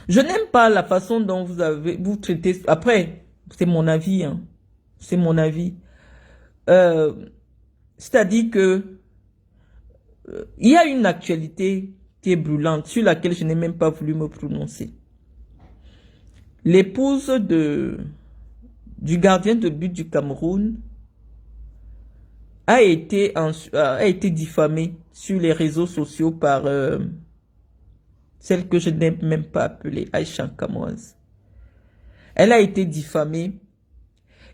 Je n'aime pas la façon dont vous traitez. Après, c'est mon avis, hein. C'est mon avis. Euh, C'est-à-dire que il y a une actualité qui est brûlante, sur laquelle je n'ai même pas voulu me prononcer. L'épouse du gardien de but du Cameroun a été diffamée sur les réseaux sociaux par celle que je n'ai même pas appelée Aïcha Kamoise. Elle a été diffamée.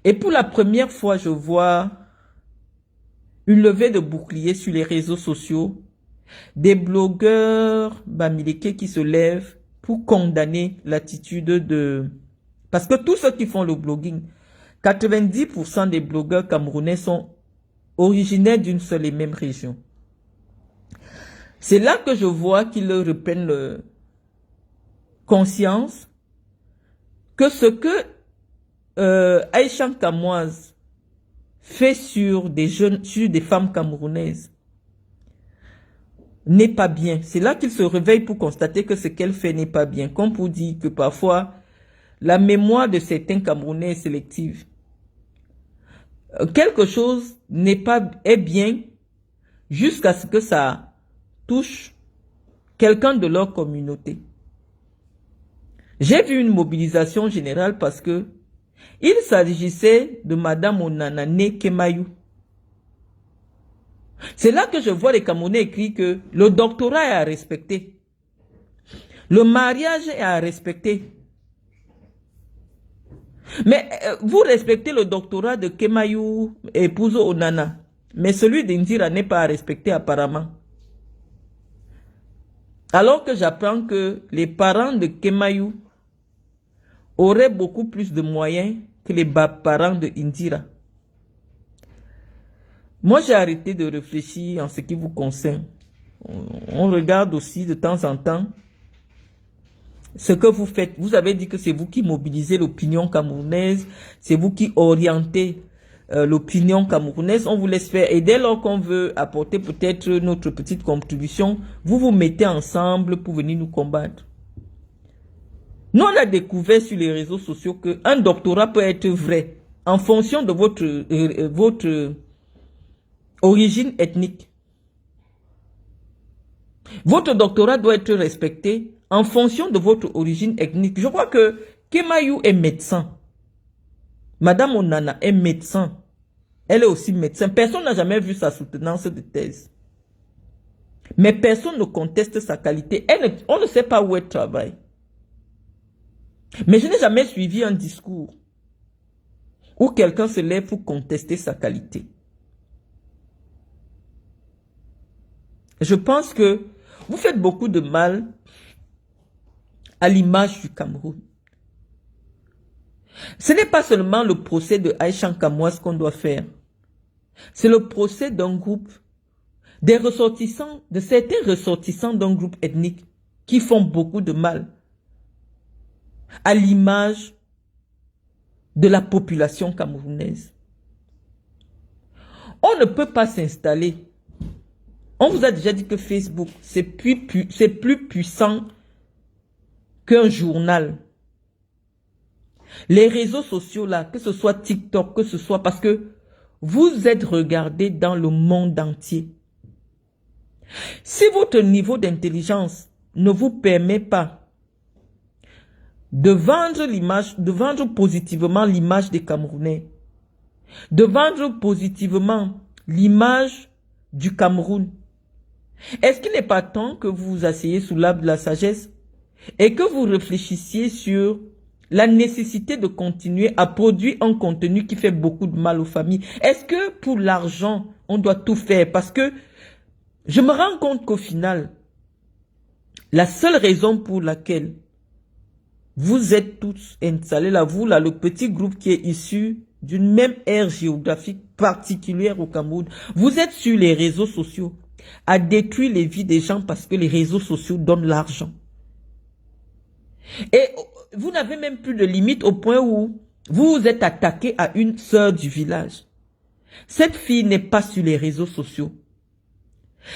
Et pour la première fois, je vois une levée de bouclier sur les réseaux sociaux, des blogueurs bamileke qui se lèvent pour condamner l'attitude de... Parce que tous ceux qui font le blogging, 90% des blogueurs camerounais sont originaires d'une seule et même région. C'est là que je vois qu'ils reprennent conscience que ce que Aïcha Kamoise fait sur des jeunes, sur des femmes camerounaises n'est pas bien. C'est là qu'ils se réveillent pour constater que ce qu'elle fait n'est pas bien. Comme pour dire que parfois, la mémoire de certains Camerounais est sélective. Quelque chose est bien jusqu'à ce que ça touche quelqu'un de leur communauté. J'ai vu une mobilisation générale parce que il s'agissait de Madame Onanane Kemayou. C'est là que je vois les Camerounais écrire que le doctorat est à respecter. Le mariage est à respecter. Mais vous respectez le doctorat de Kemayou, épouse Onana. Mais celui d'Indira n'est pas à respecter apparemment. Alors que j'apprends que les parents de Kemayou auraient beaucoup plus de moyens que les parents de Indira. Moi, j'ai arrêté de réfléchir en ce qui vous concerne. On regarde aussi de temps en temps ce que vous faites. Vous avez dit que c'est vous qui mobilisez l'opinion camerounaise, c'est vous qui orientez l'opinion camerounaise. On vous laisse faire. Et dès lors qu'on veut apporter peut-être notre petite contribution, vous vous mettez ensemble pour venir nous combattre. Nous, on a découvert sur les réseaux sociaux qu'un doctorat peut être vrai en fonction de votre origine ethnique. Votre doctorat doit être respecté en fonction de votre origine ethnique. Je crois que Kemayou est médecin. Madame Onana est médecin. Elle est aussi médecin. Personne n'a jamais vu sa soutenance de thèse. Mais personne ne conteste sa qualité. On ne sait pas où elle travaille. Mais je n'ai jamais suivi un discours où quelqu'un se lève pour contester sa qualité. Je pense que vous faites beaucoup de mal à l'image du Cameroun. Ce n'est pas seulement le procès de Aïcha Kamoise qu'on doit faire. C'est le procès d'un groupe, de certains ressortissants d'un groupe ethnique qui font beaucoup de mal à l'image de la population camerounaise. On ne peut pas s'installer. On vous a déjà dit que Facebook, c'est plus puissant qu'un journal. Les réseaux sociaux là, que ce soit TikTok, que ce soit parce que vous êtes regardés dans le monde entier. Si votre niveau d'intelligence ne vous permet pas de vendre positivement l'image des Camerounais, de vendre positivement l'image du Cameroun, est-ce qu'il n'est pas temps que vous vous asseyez sous l'arbre de la sagesse et que vous réfléchissiez sur la nécessité de continuer à produire un contenu qui fait beaucoup de mal aux familles? Est-ce que pour l'argent, on doit tout faire? Parce que je me rends compte qu'au final, la seule raison pour laquelle vous êtes tous installés là, vous là, le petit groupe qui est issu d'une même aire géographique particulière au Cameroun, vous êtes sur les réseaux sociaux à détruire les vies des gens parce que les réseaux sociaux donnent l'argent. Et vous n'avez même plus de limite au point où vous vous êtes attaqué à une sœur du village. Cette fille n'est pas sur les réseaux sociaux.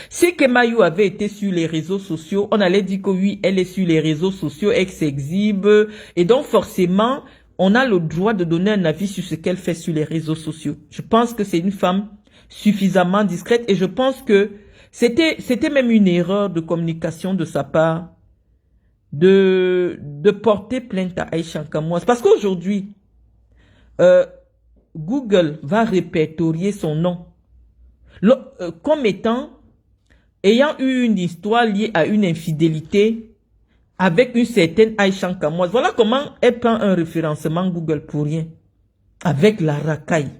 Si Kemayou avait été sur les réseaux sociaux, on allait dire que oui, elle est sur les réseaux sociaux, elle s'exhibe. Et donc forcément, on a le droit de donner un avis sur ce qu'elle fait sur les réseaux sociaux. Je pense que c'est une femme suffisamment discrète et je pense que c'était même une erreur de communication de sa part de porter plainte à Aïcha Nkamouaz. Parce qu'aujourd'hui, Google va répertorier son nom comme ayant eu une histoire liée à une infidélité avec une certaine Aïcha Nkamouaz. Voilà comment elle prend un référencement Google pour rien. Avec la racaille.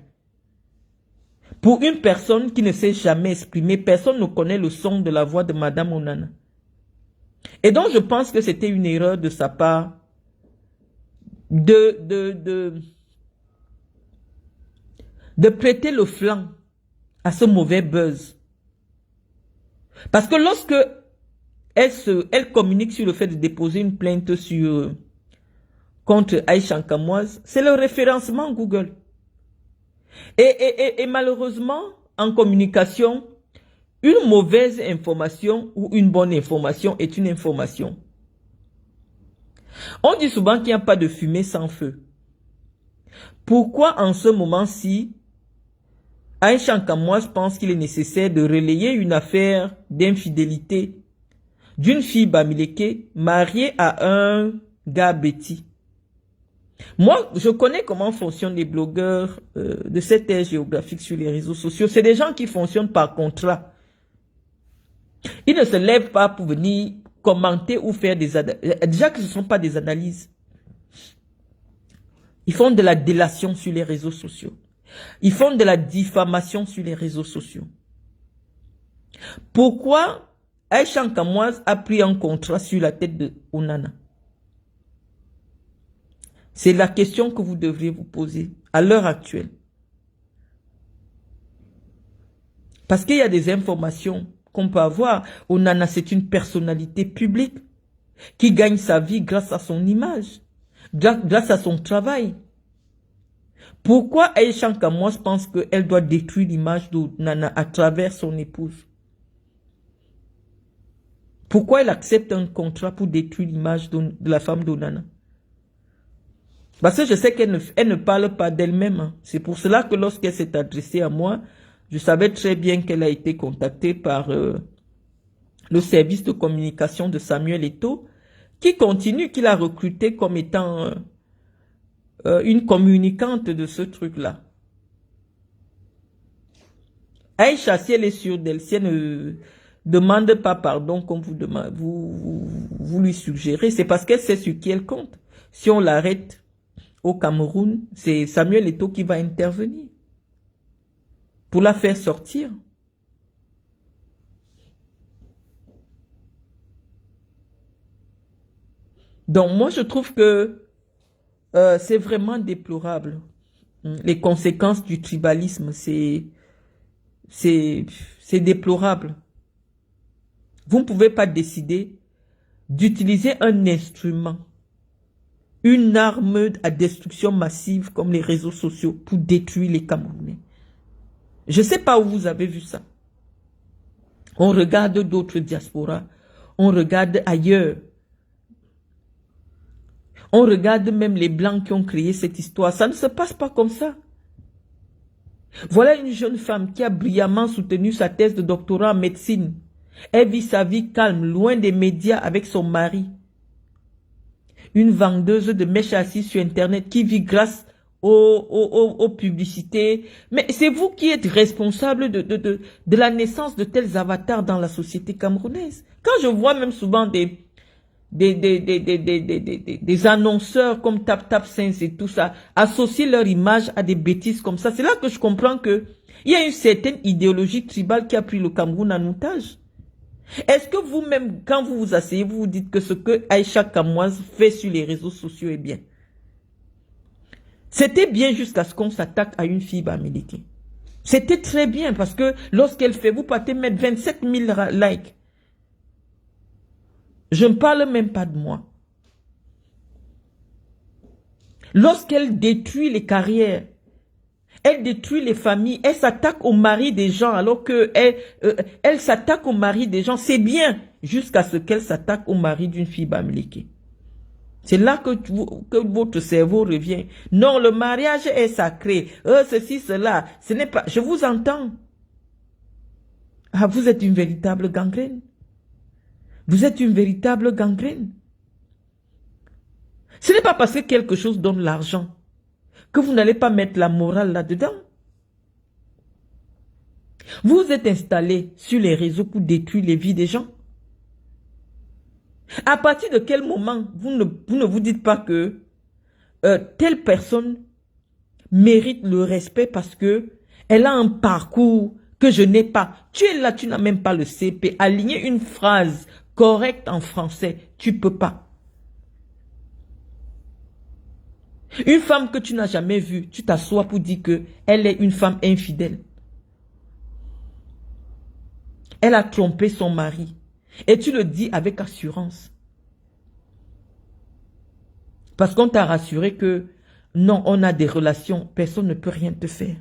Pour une personne qui ne s'est jamais exprimée, personne ne connaît le son de la voix de Madame Onana. Et donc je pense que c'était une erreur de sa part de prêter le flanc à ce mauvais buzz. Parce que lorsque elle communique sur le fait de déposer une plainte contre Aïcha Nkamouaz, c'est le référencement Google. Et malheureusement, en communication, une mauvaise information ou une bonne information est une information. On dit souvent qu'il n'y a pas de fumée sans feu. Pourquoi en ce moment-ci, Aïcha Nkamouaz pense qu'il est nécessaire de relayer une affaire d'infidélité d'une fille bamileke mariée à un gars bêtis? Moi, je connais comment fonctionnent les blogueurs de cette ère géographique sur les réseaux sociaux. C'est des gens qui fonctionnent par contrat. Ils ne se lèvent pas pour venir commenter ou faire des analyses. Déjà que ce ne sont pas des analyses. Ils font de la délation sur les réseaux sociaux. Ils font de la diffamation sur les réseaux sociaux. Pourquoi Aïcha Nkamouaz a pris un contrat sur la tête de Onana? C'est la question que vous devriez vous poser à l'heure actuelle. Parce qu'il y a des informations qu'on peut avoir. Onana, c'est une personnalité publique qui gagne sa vie grâce à son image, grâce à son travail. Pourquoi Aïcha Nkamouaz pense qu'elle doit détruire l'image d'Onana à travers son épouse? Pourquoi elle accepte un contrat pour détruire l'image de la femme d'Onana? Parce que je sais qu'elle ne parle pas d'elle-même. Hein. C'est pour cela que lorsqu'elle s'est adressée à moi, je savais très bien qu'elle a été contactée par le service de communication de Samuel Eto'o, qui continue, qui l'a recrutée comme étant une communicante de ce truc-là. Aïcha, si elle est sûre d'elle, si elle ne demande pas pardon comme vous lui suggérez, c'est parce qu'elle sait sur qui elle compte. Si on l'arrête au Cameroun, c'est Samuel Eto'o qui va intervenir pour la faire sortir. Donc moi je trouve que c'est vraiment déplorable. Les conséquences du tribalisme, c'est déplorable. Vous ne pouvez pas décider d'utiliser un instrument, une arme à destruction massive comme les réseaux sociaux pour détruire les Camerounais. Je ne sais pas où vous avez vu ça. On regarde d'autres diasporas, on regarde ailleurs. On regarde même les Blancs qui ont créé cette histoire. Ça ne se passe pas comme ça. Voilà une jeune femme qui a brillamment soutenu sa thèse de doctorat en médecine. Elle vit sa vie calme, loin des médias avec son mari. Une vendeuse de mèches assises sur Internet qui vit grâce aux publicités. Mais c'est vous qui êtes responsable de la naissance de tels avatars dans la société camerounaise. Quand je vois même souvent des annonceurs comme Tap 5 et tout ça, associer leur image à des bêtises comme ça, c'est là que je comprends que il y a une certaine idéologie tribale qui a pris le Cameroun en otage. Est-ce que vous-même, quand vous vous asseyez, vous vous dites que ce que Aïcha Nkamouaz fait sur les réseaux sociaux est bien? C'était bien jusqu'à ce qu'on s'attaque à une fille bamileke. C'était très bien parce que lorsqu'elle fait, vous partez mettre 27 000 likes. Je ne parle même pas de moi. Lorsqu'elle détruit les carrières, Elle détruit les familles. Elle s'attaque au mari des gens alors que elle s'attaque au mari des gens. C'est bien jusqu'à ce qu'elle s'attaque au mari d'une fille bamileke. C'est là que votre cerveau revient. Non, le mariage est sacré. Ceci, cela. Ce n'est pas... Je vous entends. Ah, vous êtes une véritable gangrène. Vous êtes une véritable gangrène. Ce n'est pas parce que quelque chose donne l'argent que vous n'allez pas mettre la morale là-dedans. Vous êtes installé sur les réseaux pour détruire les vies des gens. À partir de quel moment vous ne vous dites pas que telle personne mérite le respect parce que elle a un parcours que je n'ai pas. Tu es là, tu n'as même pas le CP. Aligner une phrase correcte en français, tu peux pas. Une femme que tu n'as jamais vue, tu t'assois pour dire que elle est une femme infidèle. Elle a trompé son mari. Et tu le dis avec assurance. Parce qu'on t'a rassuré que non, on a des relations, personne ne peut rien te faire.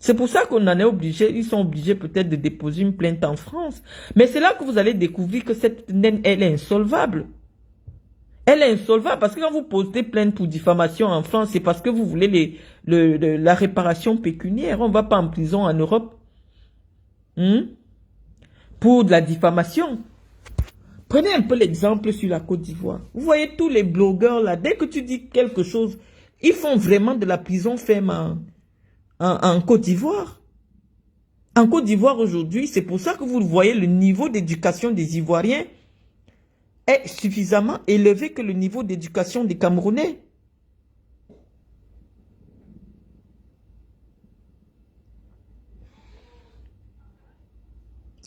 C'est pour ça qu'on en est obligé, ils sont obligés peut-être de déposer une plainte en France. Mais c'est là que vous allez découvrir que cette naine, elle est insolvable. Elle est insolvable parce que quand vous posez plainte pour diffamation en France, c'est parce que vous voulez la réparation pécuniaire. On ne va pas en prison en Europe. Pour de la diffamation. Prenez un peu l'exemple sur la Côte d'Ivoire. Vous voyez tous les blogueurs là, dès que tu dis quelque chose, ils font vraiment de la prison ferme en Côte d'Ivoire. En Côte d'Ivoire aujourd'hui, c'est pour ça que vous voyez le niveau d'éducation des Ivoiriens est suffisamment élevé que le niveau d'éducation des Camerounais.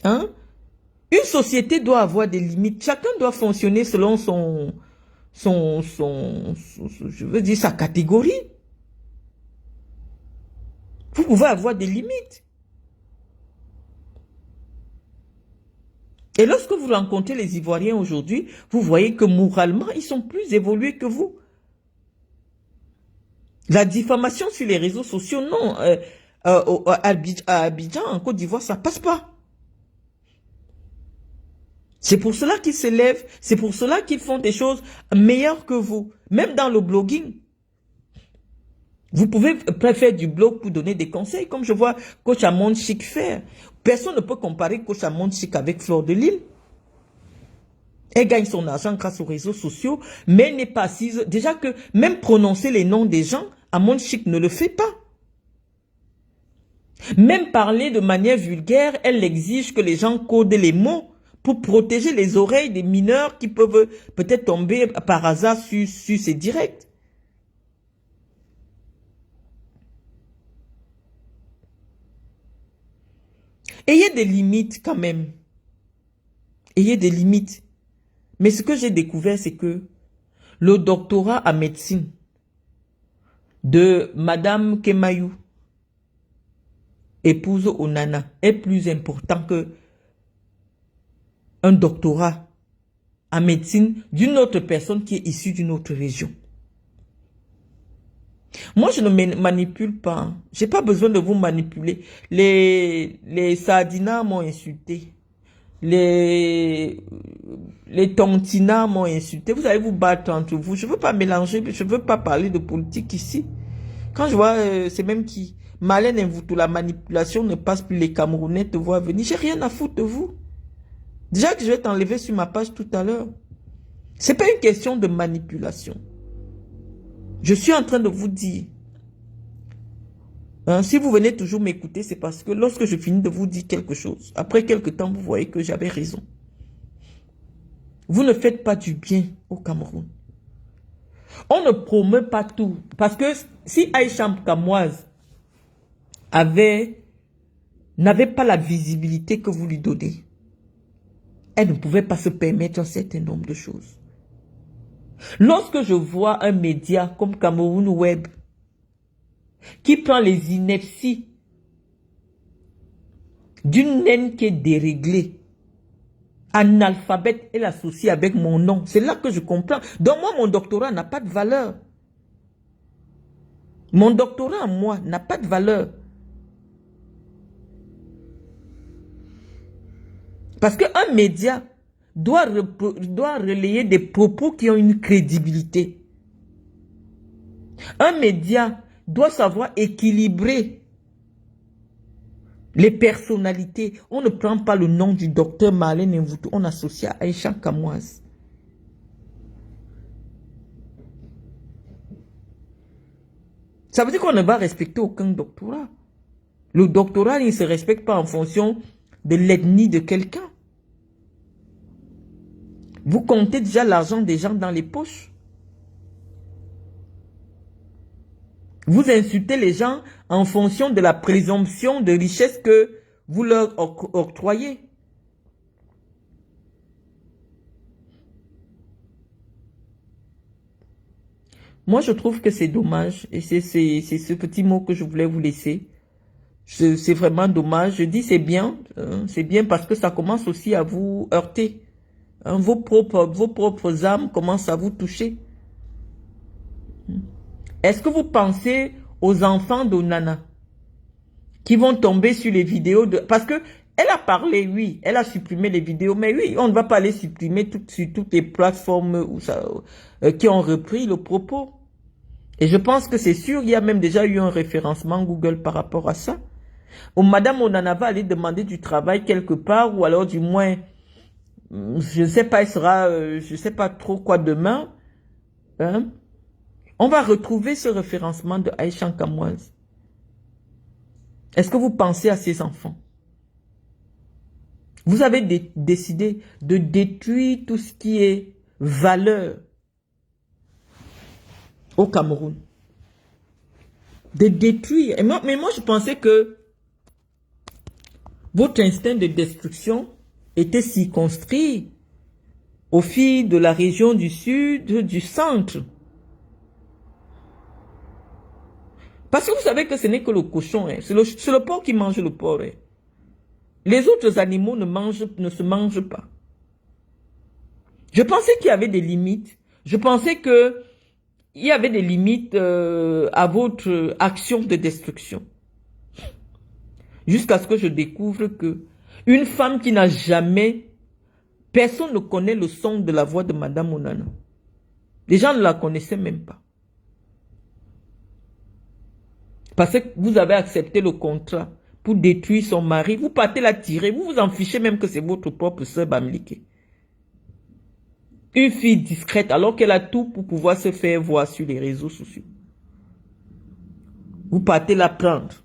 Hein? Une société doit avoir des limites. Chacun doit fonctionner selon je veux dire, sa catégorie. Vous pouvez avoir des limites. Et lorsque vous rencontrez les Ivoiriens aujourd'hui, vous voyez que moralement, ils sont plus évolués que vous. La diffamation sur les réseaux sociaux, non. À Abidjan, en Côte d'Ivoire, ça passe pas. C'est pour cela qu'ils s'élèvent, c'est pour cela qu'ils font des choses meilleures que vous. Même dans le blogging. Vous pouvez faire du blog pour donner des conseils, comme je vois Coach Amon Chic faire. Personne ne peut comparer Coach Amon Chic avec Fleur de Lille. Elle gagne son argent grâce aux réseaux sociaux, mais elle n'est pas assise. Déjà que même prononcer les noms des gens, Amon Chic ne le fait pas. Même parler de manière vulgaire, elle exige que les gens codent les mots pour protéger les oreilles des mineurs qui peuvent peut-être tomber par hasard sur ces directs. Ayez des limites quand même. Ayez des limites. Mais ce que j'ai découvert, c'est que le doctorat en médecine de Madame Kemayou, épouse Onana, est plus important que un doctorat en médecine d'une autre personne qui est issue d'une autre région. Moi, je ne manipule pas. J'ai pas besoin de vous manipuler. Les Sardinas m'ont insulté. Les Tontinas m'ont insulté. Vous allez vous battre entre vous. Je veux pas mélanger. Je veux pas parler de politique ici. Quand je vois, c'est même qui... Malène et vous, la manipulation ne passe plus. Les Camerounais te voient venir. J'ai rien à foutre de vous. Déjà que je vais t'enlever sur ma page tout à l'heure. C'est pas une question de manipulation. Je suis en train de vous dire. Si vous venez toujours m'écouter, c'est parce que lorsque je finis de vous dire quelque chose, après quelque temps, vous voyez que j'avais raison. Vous ne faites pas du bien au Cameroun. On ne promeut pas tout. Parce que si Aïcha Kamoise n'avait pas la visibilité que vous lui donnez, elle ne pouvait pas se permettre un certain nombre de choses. Lorsque je vois un média comme Cameroun Web qui prend les inepties d'une naine qui est déréglée, analphabète, et l'associe avec mon nom, c'est là que je comprends. Donc moi, mon doctorat n'a pas de valeur. Mon doctorat, moi, n'a pas de valeur. Parce qu'un média doit relayer des propos qui ont une crédibilité. Un média doit savoir équilibrer les personnalités. On ne prend pas le nom du docteur Marlène Mvuto, on associe à Aïcha Kamoise. Ça veut dire qu'on ne va respecter aucun doctorat. Le doctorat ne se respecte pas en fonction de l'ethnie de quelqu'un. Vous comptez déjà l'argent des gens dans les poches. Vous insultez les gens en fonction de la présomption de richesse que vous leur octroyez. Moi, je trouve que c'est dommage. Et c'est ce petit mot que je voulais vous laisser. C'est vraiment dommage. Je dis c'est bien parce que ça commence aussi à vous heurter. Hein, vos propres âmes commencent à vous toucher. Est-ce que vous pensez aux enfants d'Onana qui vont tomber sur les vidéos de... Parce que elle a parlé, oui, elle a supprimé les vidéos, mais oui, on ne va pas les supprimer sur toutes les plateformes où qui ont repris le propos. Et je pense que c'est sûr, il y a même déjà eu un référencement Google par rapport à ça. Ou Madame Onana va aller demander du travail quelque part, ou alors du moins, je ne sais pas, elle sera, je ne sais pas trop quoi demain. Hein? On va retrouver ce référencement de Aïcha Kamoise. Est-ce que vous pensez à ces enfants? Vous avez décidé de détruire tout ce qui est valeur au Cameroun. De détruire. Mais moi, je pensais que votre instinct de destruction était circonscrit aux filles de la région du sud, du centre. Parce que vous savez que ce n'est que le cochon. Hein. C'est le porc qui mange le porc. Hein. Les autres animaux ne se mangent pas. Je pensais qu'il y avait des limites. Je pensais que il y avait des limites à votre action de destruction. Jusqu'à ce que je découvre que une femme qui n'a jamais... Personne ne connaît le son de la voix de Madame Onana. Les gens ne la connaissaient même pas. Parce que vous avez accepté le contrat pour détruire son mari. Vous partez la tirer. Vous vous en fichez même que c'est votre propre sœur Bamileke. Une fille discrète alors qu'elle a tout pour pouvoir se faire voir sur les réseaux sociaux. Vous partez la prendre.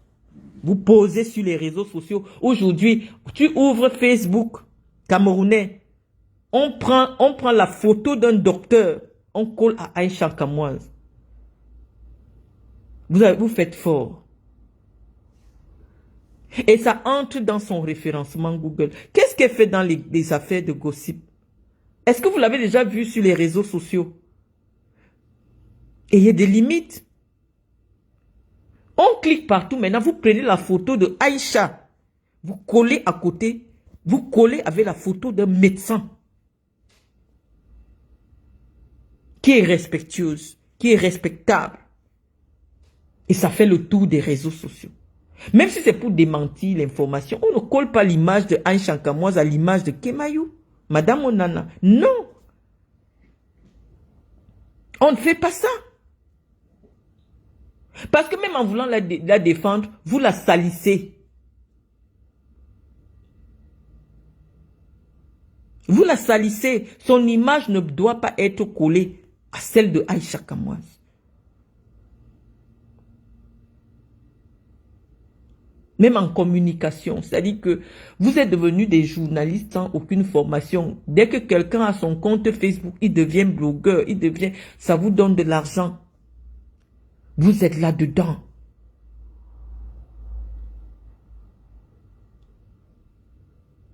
Vous posez sur les réseaux sociaux. Aujourd'hui, tu ouvres Facebook camerounais. On prend la photo d'un docteur. On colle à Aïcha Kamoise. Vous faites fort. Et ça entre dans son référencement Google. Qu'est-ce qu'elle fait dans les affaires de gossip? Est-ce que vous l'avez déjà vu sur les réseaux sociaux? Et il y a des limites. On clique partout. Maintenant, vous prenez la photo de Aïcha. Vous collez à côté. Vous collez avec la photo d'un médecin. Qui est respectueuse. Qui est respectable. Et ça fait le tour des réseaux sociaux. Même si c'est pour démentir l'information, on ne colle pas l'image de Aïcha Kamoise à l'image de Kemayou. Madame Onana. Non. On ne fait pas ça. Parce que même en voulant la défendre, vous la salissez. Vous la salissez. Son image ne doit pas être collée à celle de Aïcha Kamoise. Même en communication, c'est-à-dire que vous êtes devenus des journalistes sans aucune formation. Dès que quelqu'un a son compte Facebook, il devient blogueur, ça vous donne de l'argent. Vous êtes là-dedans.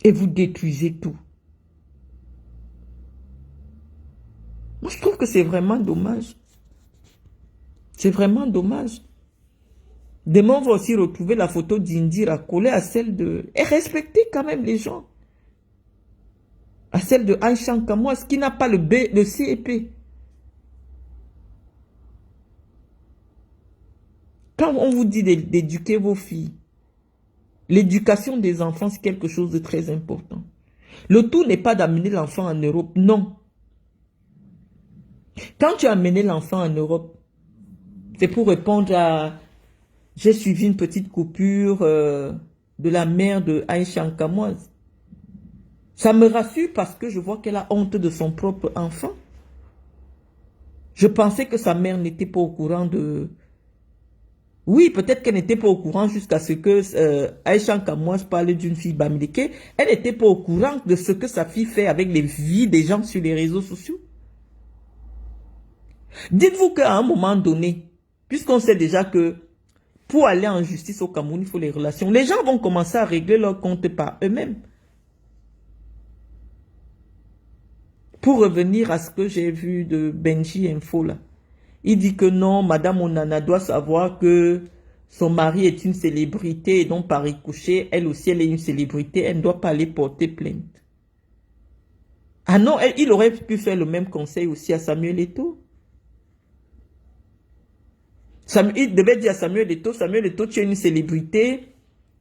Et vous détruisez tout. Moi, je trouve que c'est vraiment dommage. C'est vraiment dommage. Demain, on va aussi retrouver la photo d'Indira collée à celle de... Et respecter quand même les gens. À celle de Aïcha Kamoise qui n'a pas le CEP. Quand on vous dit d'éduquer vos filles, l'éducation des enfants, c'est quelque chose de très important. Le tout n'est pas d'amener l'enfant en Europe, non. Quand tu as amené l'enfant en Europe, c'est pour répondre à... J'ai suivi une petite coupure de la mère de Aïcha Nkamoise. Ça me rassure parce que je vois qu'elle a honte de son propre enfant. Je pensais que sa mère n'était pas au courant de... Oui, peut-être qu'elle n'était pas au courant jusqu'à ce que Aïcha Nkamoise parle d'une fille bamileke. Elle n'était pas au courant de ce que sa fille fait avec les vies des gens sur les réseaux sociaux. Dites-vous qu'à un moment donné, puisqu'on sait déjà que pour aller en justice au Cameroun, il faut les relations, les gens vont commencer à régler leurs comptes par eux-mêmes. Pour revenir à ce que j'ai vu de Benji Info là, il dit que non, Madame Onana doit savoir que son mari est une célébrité et donc par ricochet, elle aussi elle est une célébrité, elle ne doit pas aller porter plainte. Ah non, il aurait pu faire le même conseil aussi à Samuel Eto'o. Il devait dire à Samuel Eto'o, tu es une célébrité,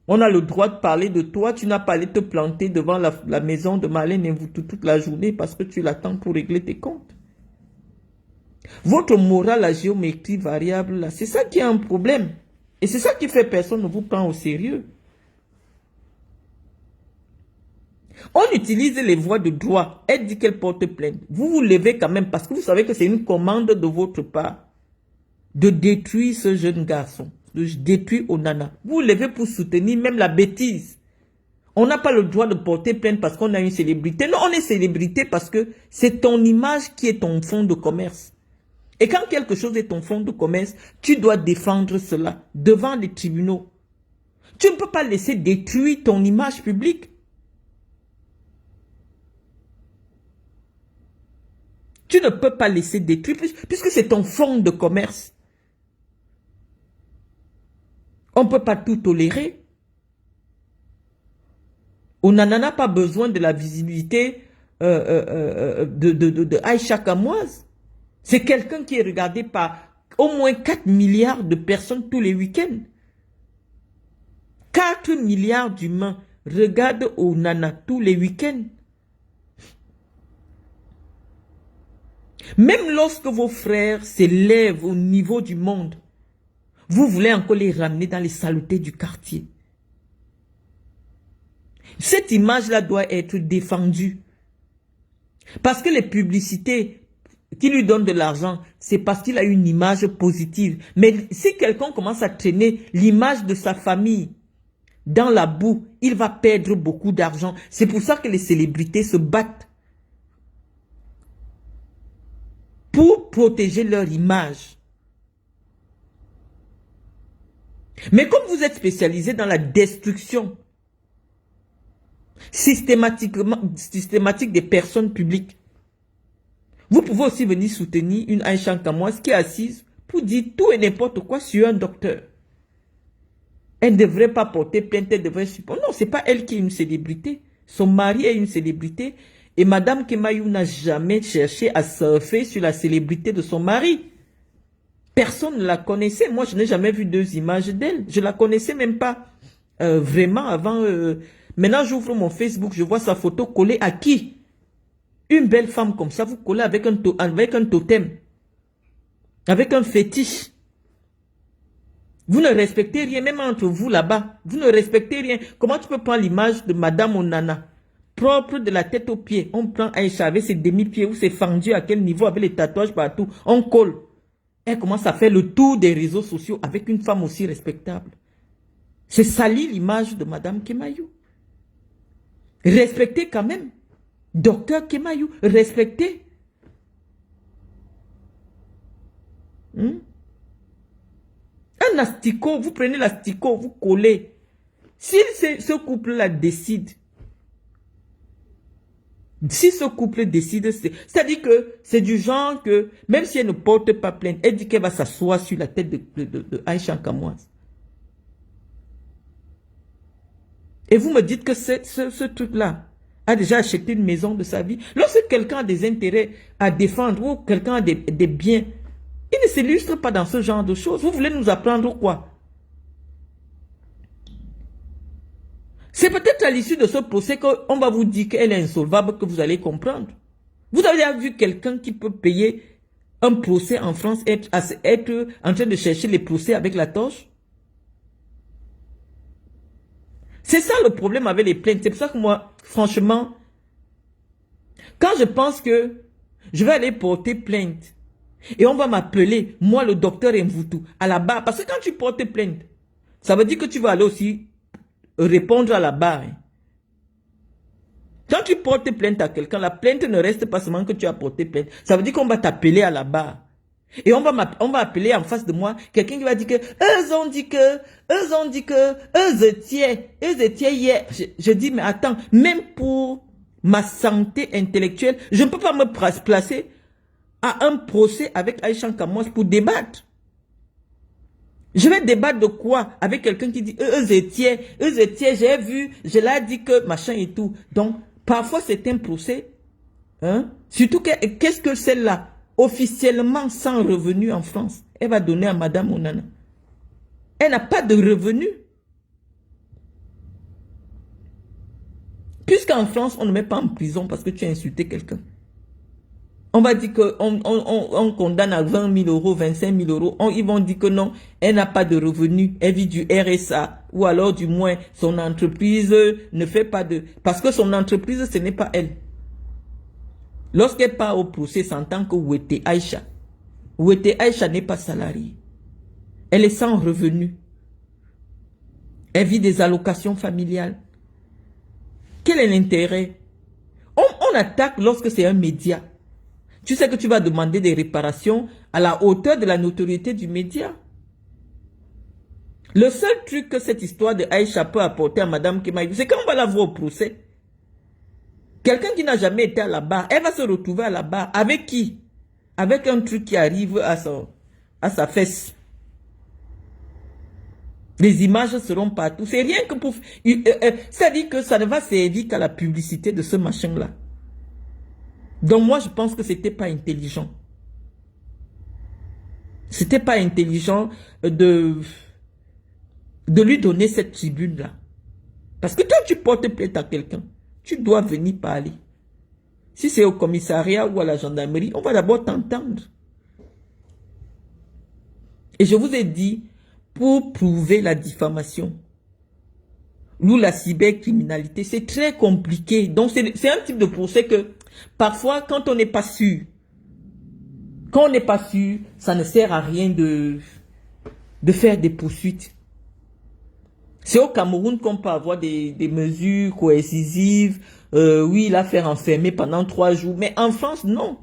on a le droit de parler de toi, tu n'as pas allé te planter devant la maison de Marlène Mvutu toute la journée parce que tu l'attends pour régler tes comptes. Votre morale à géométrie variable, c'est ça qui est un problème. Et c'est ça qui fait que personne ne vous prend au sérieux. On utilise les voies de droit. Elle dit qu'elle porte plainte. Vous vous levez quand même parce que vous savez que c'est une commande de votre part de détruire ce jeune garçon, de détruire Onana. Vous vous levez pour soutenir même la bêtise. On n'a pas le droit de porter plainte parce qu'on a une célébrité. Non, on est célébrité parce que c'est ton image qui est ton fonds de commerce. Et quand quelque chose est ton fonds de commerce, tu dois défendre cela devant les tribunaux. Tu ne peux pas laisser détruire ton image publique. Tu ne peux pas laisser détruire puisque c'est ton fonds de commerce. On ne peut pas tout tolérer. On n'en a pas besoin de la visibilité de Aïcha Nkamoise. C'est quelqu'un qui est regardé par au moins 4 milliards de personnes tous les week-ends. 4 milliards d'humains regardent Onana tous les week-ends. Même lorsque vos frères s'élèvent au niveau du monde, vous voulez encore les ramener dans les saletés du quartier. Cette image-là doit être défendue. Parce que les publicités qui lui donnent de l'argent, c'est parce qu'il a une image positive. Mais si quelqu'un commence à traîner l'image de sa famille dans la boue, il va perdre beaucoup d'argent. C'est pour ça que les célébrités se battent pour protéger leur image. Mais comme vous êtes spécialisé dans la destruction systématique des personnes publiques, vous pouvez aussi venir soutenir une Aïcha Nkamoise qui est assise pour dire tout et n'importe quoi sur un docteur. Elle ne devrait pas porter plainte, elle devrait supporter. Non, ce n'est pas elle qui est une célébrité. Son mari est une célébrité. Et Madame Kemayou n'a jamais cherché à surfer sur la célébrité de son mari. Personne ne la connaissait. Moi, je n'ai jamais vu 2 images d'elle. Je ne la connaissais même pas vraiment avant. Maintenant, j'ouvre mon Facebook, je vois sa photo collée à qui? Une belle femme comme ça, vous collez avec un totem, avec un fétiche. Vous ne respectez rien, même entre vous là-bas. Vous ne respectez rien. Comment tu peux prendre l'image de Madame Onana, propre de la tête aux pieds? On prend Aïcha avec ses demi-pieds ou ses fendus à quel niveau, avec les tatouages partout. On colle. Elle commence à faire le tour des réseaux sociaux avec une femme aussi respectable. C'est salir l'image de Madame Kemayou. Respectez quand même. Docteur Kemayou, respectez. Un asticot, vous prenez l'asticot, vous collez. Si ce couple-là décide, c'est-à-dire que c'est du genre que, même si elle ne porte pas plainte, elle dit qu'elle va s'asseoir sur la tête de Aïcha Nkamoise. Et vous me dites que ce truc-là a déjà acheté une maison de sa vie. Lorsque quelqu'un a des intérêts à défendre ou quelqu'un a des biens, il ne s'illustre pas dans ce genre de choses. Vous voulez nous apprendre quoi? C'est peut-être à l'issue de ce procès qu'on va vous dire qu'elle est insolvable que vous allez comprendre. Vous avez déjà vu quelqu'un qui peut payer un procès en France, être en train de chercher les procès avec la torche? C'est ça le problème avec les plaintes. C'est pour ça que moi, franchement, quand je pense que je vais aller porter plainte et on va m'appeler, moi le docteur Mvutu, à la barre, parce que quand tu portes plainte, ça veut dire que tu vas aller aussi répondre à la barre. Quand tu portes plainte à quelqu'un, la plainte ne reste pas seulement que tu as porté plainte. Ça veut dire qu'on va t'appeler à la barre. Et on va appeler en face de moi quelqu'un qui va dire que eux ont dit que eux étaient hier. Je dis mais attends, même pour ma santé intellectuelle, je ne peux pas me placer à un procès avec Aïcha Kamos pour débattre. Je vais débattre de quoi avec quelqu'un qui dit eux étaient, j'ai vu, je l'ai dit que machin et tout. Donc parfois c'est un procès, hein? Surtout qu'est-ce que celle-là officiellement sans revenu en France, elle va donner à Madame Onana. Elle n'a pas de revenu. Puisqu'en France, on ne met pas en prison parce que tu as insulté quelqu'un. On va dire qu'on condamne à 20 000 euros, 25 000 euros. Ils vont dire que non, elle n'a pas de revenu. Elle vit du RSA. Ou alors, du moins, son entreprise ne fait pas de... Parce que son entreprise, ce n'est pas elle. Lorsqu'elle part au procès, c'est en tant que Wete Aïcha. Wete Aïcha n'est pas salariée. Elle est sans revenu. Elle vit des allocations familiales. Quel est l'intérêt? On attaque lorsque c'est un média. Tu sais que tu vas demander des réparations à la hauteur de la notoriété du média. Le seul truc que cette histoire de Aïcha peut apporter à Madame Kemaï, c'est quand on va la voir au procès. Quelqu'un qui n'a jamais été à la barre, elle va se retrouver à la barre. Avec qui? Avec un truc qui arrive à sa fesse. Les images seront partout. C'est rien que pour... ça dit que ça ne va servir qu'à la publicité de ce machin-là. Donc moi, je pense que c'était pas intelligent. C'était pas intelligent de lui donner cette tribune-là. Parce que quand tu portes plainte à quelqu'un, tu dois venir parler. Si c'est au commissariat ou à la gendarmerie, on va d'abord t'entendre. Et je vous ai dit, pour prouver la diffamation ou la cybercriminalité, c'est très compliqué. Donc c'est un type de procès que parfois, quand on n'est pas sûr, ça ne sert à rien de faire des poursuites. C'est au Cameroun qu'on peut avoir des mesures coercitives. Oui, la faire enfermer pendant 3 jours. Mais en France, non.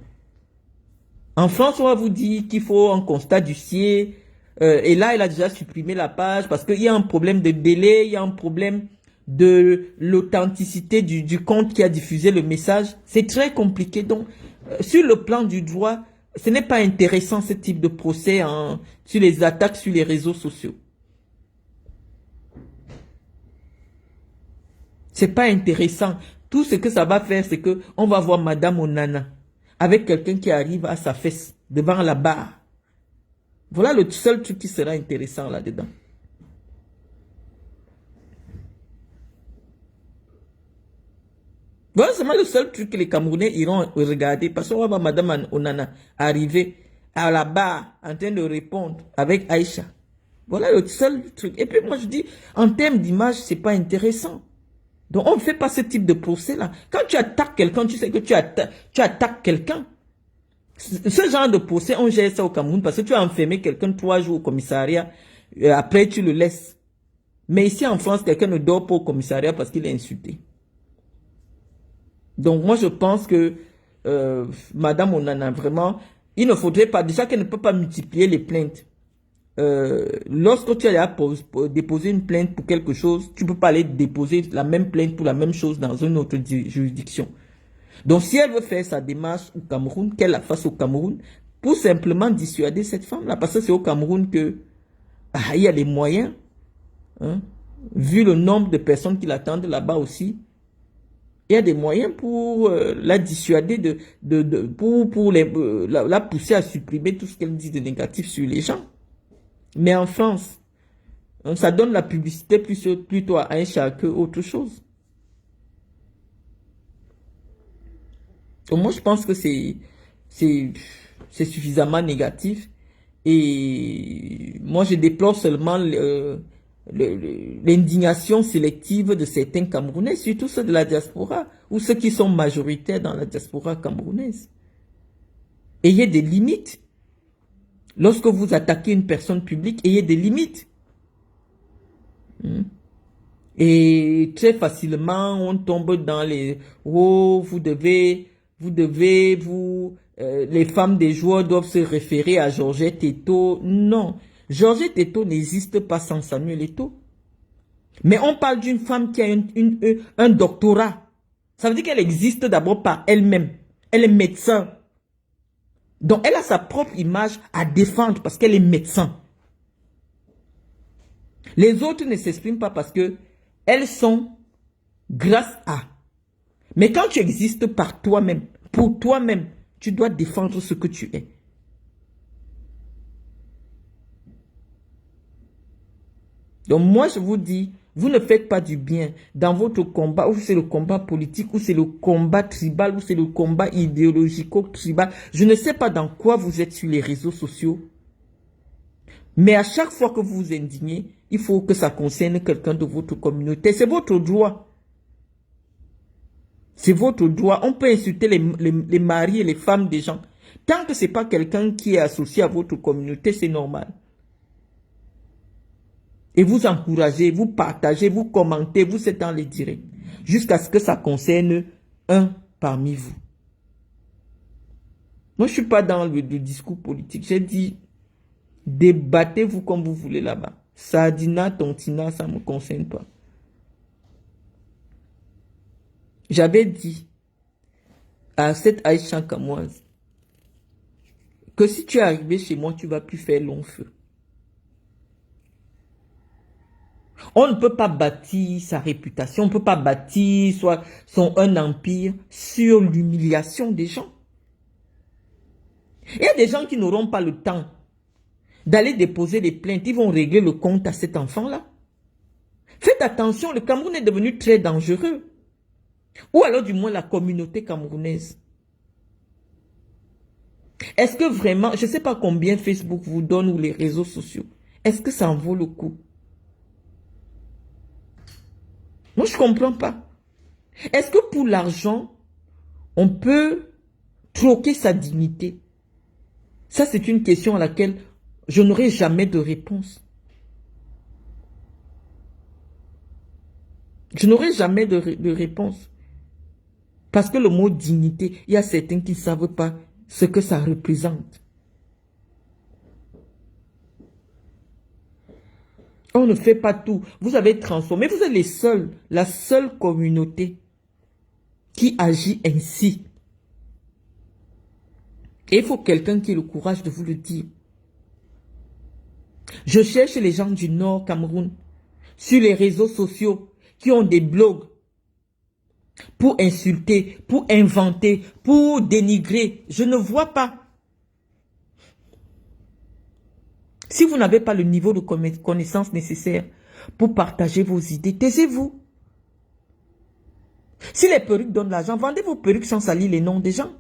En France, on va vous dire qu'il faut un constat d'huissier. Et là, elle a déjà supprimé la page parce qu'il y a un problème de délai, il y a un problème de l'authenticité du compte qui a diffusé le message. C'est très compliqué. Donc, sur le plan du droit, ce n'est pas intéressant ce type de procès sur les attaques sur les réseaux sociaux. C'est pas intéressant. Tout ce que ça va faire, c'est que on va voir Madame Onana avec quelqu'un qui arrive à sa fesse devant la barre. Voilà le seul truc qui sera intéressant là-dedans. Voilà seulement le seul truc que les Camerounais iront regarder. Parce qu'on va voir Madame Onana arriver à la barre en train de répondre avec Aïcha. Voilà le seul truc. Et puis moi je dis, en termes d'image, c'est pas intéressant. Donc on ne fait pas ce type de procès-là. Quand tu attaques quelqu'un, tu sais que tu attaques quelqu'un. Ce genre de procès, on gère ça au Cameroun parce que tu as enfermé quelqu'un 3 jours au commissariat. Après, tu le laisses. Mais ici en France, quelqu'un ne dort pas au commissariat parce qu'il est insulté. Donc moi je pense que Madame Onana, vraiment, il ne faudrait pas, déjà qu'elle ne peut pas multiplier les plaintes. Lorsque tu as déposé une plainte pour quelque chose, tu ne peux pas aller déposer la même plainte pour la même chose dans une autre juridiction. Donc si elle veut faire sa démarche au Cameroun, qu'elle la fasse au Cameroun, pour simplement dissuader cette femme-là, parce que c'est au Cameroun que il y a les moyens, hein, vu le nombre de personnes qui l'attendent là-bas aussi, il y a des moyens pour la dissuader, pour la pousser à supprimer tout ce qu'elle dit de négatif sur les gens. Mais en France, Ça donne la publicité plutôt à un chat qu'autre chose. Donc moi, je pense que c'est suffisamment négatif. Et moi, je déplore seulement l'indignation sélective de certains Camerounais, surtout ceux de la diaspora, ou ceux qui sont majoritaires dans la diaspora camerounaise. Ayez des limites. Lorsque vous attaquez une personne publique, ayez des limites. Et très facilement, on tombe dans les... Oh, les femmes des joueurs doivent se référer à Georgette Eto'o. Non, Georgette Eto'o n'existe pas sans Samuel Eto'o. Mais on parle d'une femme qui a un doctorat. Ça veut dire qu'elle existe d'abord par elle-même. Elle est médecin. Donc, elle a sa propre image à défendre parce qu'elle est médecin. Les autres ne s'expriment pas parce que elles sont grâce à. Mais quand tu existes par toi-même, pour toi-même, tu dois défendre ce que tu es. Donc moi, je vous dis, vous ne faites pas du bien dans votre combat, ou c'est le combat politique, ou c'est le combat tribal, ou c'est le combat idéologico-tribal. Je ne sais pas dans quoi vous êtes sur les réseaux sociaux. Mais à chaque fois que vous vous indignez, il faut que ça concerne quelqu'un de votre communauté. C'est votre droit. C'est votre droit. On peut insulter les maris et les femmes des gens. Tant que ce n'est pas quelqu'un qui est associé à votre communauté, c'est normal. Et vous encouragez, vous partagez, vous commentez, vous êtes dans les directs. Jusqu'à ce que ça concerne un parmi vous. Moi, je ne suis pas dans le discours politique. J'ai dit, débattez-vous comme vous voulez là-bas. Sardina, tontina, ça ne me concerne pas. J'avais dit à cette Aïcha Kamoise que si tu es arrivé chez moi, tu ne vas plus faire long feu. On ne peut pas bâtir sa réputation, on ne peut pas bâtir un empire sur l'humiliation des gens. Il y a des gens qui n'auront pas le temps d'aller déposer des plaintes, ils vont régler le compte à cet enfant-là. Faites attention, le Cameroun est devenu très dangereux. Ou alors du moins la communauté camerounaise. Est-ce que vraiment, je ne sais pas combien Facebook vous donne ou les réseaux sociaux, est-ce que ça en vaut le coup? Moi, je ne comprends pas. Est-ce que pour l'argent, on peut troquer sa dignité? Ça, c'est une question à laquelle je n'aurai jamais de réponse. Je n'aurai jamais de réponse. Parce que le mot dignité, il y a certains qui ne savent pas ce que ça représente. On ne fait pas tout. Vous avez transformé. Vous êtes les seuls, la seule communauté qui agit ainsi. Et il faut quelqu'un qui ait le courage de vous le dire. Je cherche les gens du Nord Cameroun sur les réseaux sociaux qui ont des blogs pour insulter, pour inventer, pour dénigrer. Je ne vois pas. Si vous n'avez pas le niveau de connaissance nécessaire pour partager vos idées, taisez-vous. Si les perruques donnent l'argent, vendez vos perruques sans salir les noms des gens.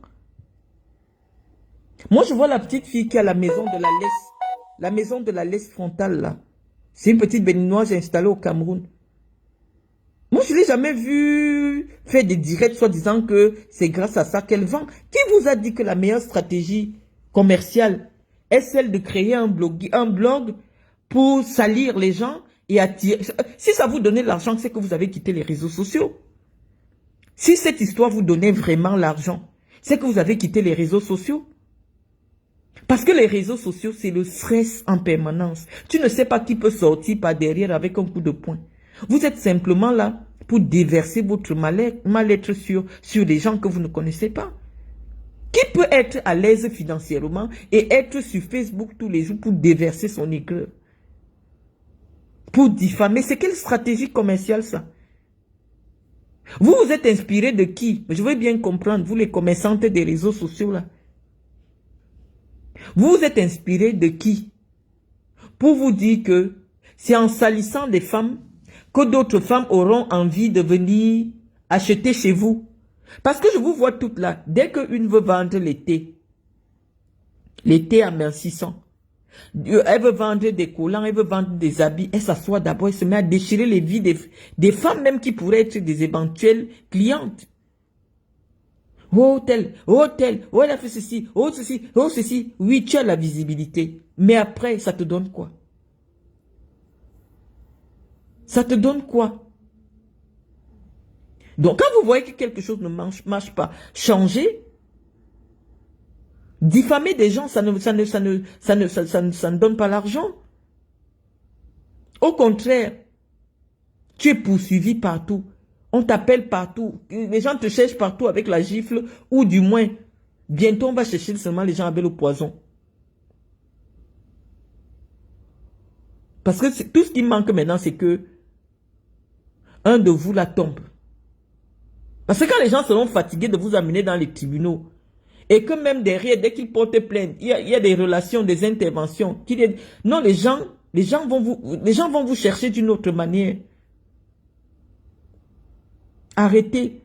Moi, je vois la petite fille qui a la maison de la laisse. La maison de la laisse frontale, là. C'est une petite béninoise installée au Cameroun. Moi, je ne l'ai jamais vue faire des directs soit disant que c'est grâce à ça qu'elle vend. Qui vous a dit que la meilleure stratégie commerciale est celle de créer un blog pour salir les gens et attirer... Si ça vous donnait l'argent, c'est que vous avez quitté les réseaux sociaux. Si cette histoire vous donnait vraiment l'argent, c'est que vous avez quitté les réseaux sociaux. Parce que les réseaux sociaux, c'est le stress en permanence. Tu ne sais pas qui peut sortir par derrière avec un coup de poing. Vous êtes simplement là pour déverser votre mal-être sur des gens que vous ne connaissez pas. Qui peut être à l'aise financièrement et être sur Facebook tous les jours pour déverser son aigreur? Pour diffamer. C'est quelle stratégie commerciale ça? Vous vous êtes inspiré de qui? Je veux bien comprendre, vous les commerçantes des réseaux sociaux là. Vous vous êtes inspiré de qui? Pour vous dire que c'est en salissant des femmes que d'autres femmes auront envie de venir acheter chez vous. Parce que je vous vois toutes là. Dès qu'une veut vendre l'été amincissant, elle veut vendre des collants, elle veut vendre des habits, elle s'assoit d'abord, elle se met à déchirer les vies des femmes même qui pourraient être des éventuelles clientes. Oh tel, oh elle a fait ceci, oh ceci, oh ceci. Oui, tu as la visibilité. Mais après, ça te donne quoi? Ça te donne quoi? Donc, quand vous voyez que quelque chose ne marche pas, changez. Diffamer des gens, ça ne donne pas l'argent. Au contraire, tu es poursuivi partout. On t'appelle partout. Les gens te cherchent partout avec la gifle, ou du moins, bientôt on va chercher seulement les gens avec le poison. Parce que tout ce qui manque maintenant, c'est que un de vous la tombe. Parce que quand les gens seront fatigués de vous amener dans les tribunaux, et que même derrière, dès qu'ils portent plainte, il y a des relations, des interventions. Non, les gens vont vous chercher d'une autre manière. Arrêtez.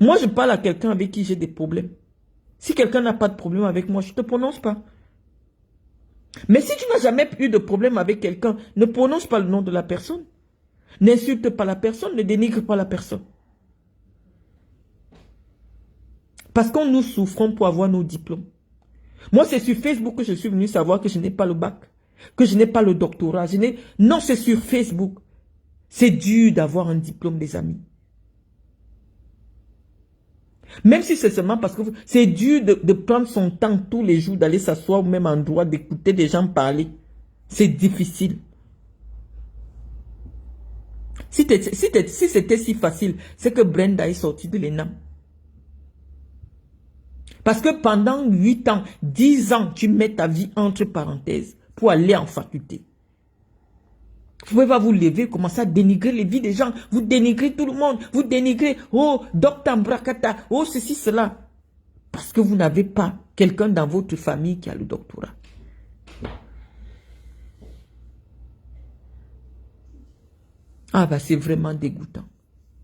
Moi, je parle à quelqu'un avec qui j'ai des problèmes. Si quelqu'un n'a pas de problème avec moi, je ne te prononce pas. Mais si tu n'as jamais eu de problème avec quelqu'un, ne prononce pas le nom de la personne. N'insulte pas la personne, ne dénigre pas la personne. Parce que nous souffrons pour avoir nos diplômes. Moi, c'est sur Facebook que je suis venu savoir que je n'ai pas le bac, que je n'ai pas le doctorat. Non, c'est sur Facebook. C'est dur d'avoir un diplôme, les amis. Même si c'est seulement parce que c'est dur de prendre son temps tous les jours, d'aller s'asseoir au même endroit, d'écouter des gens parler. C'est difficile. Si c'était si facile, c'est que Brenda est sortie de l'ENAM. Parce que pendant 8 ans, 10 ans, tu mets ta vie entre parenthèses pour aller en faculté. Vous ne pouvez pas vous lever, commencer à dénigrer les vies des gens. Vous dénigrez tout le monde. Vous dénigrez, oh, Docteur Mbrakata, oh, ceci, cela. Parce que vous n'avez pas quelqu'un dans votre famille qui a le doctorat. Ah bah c'est vraiment dégoûtant.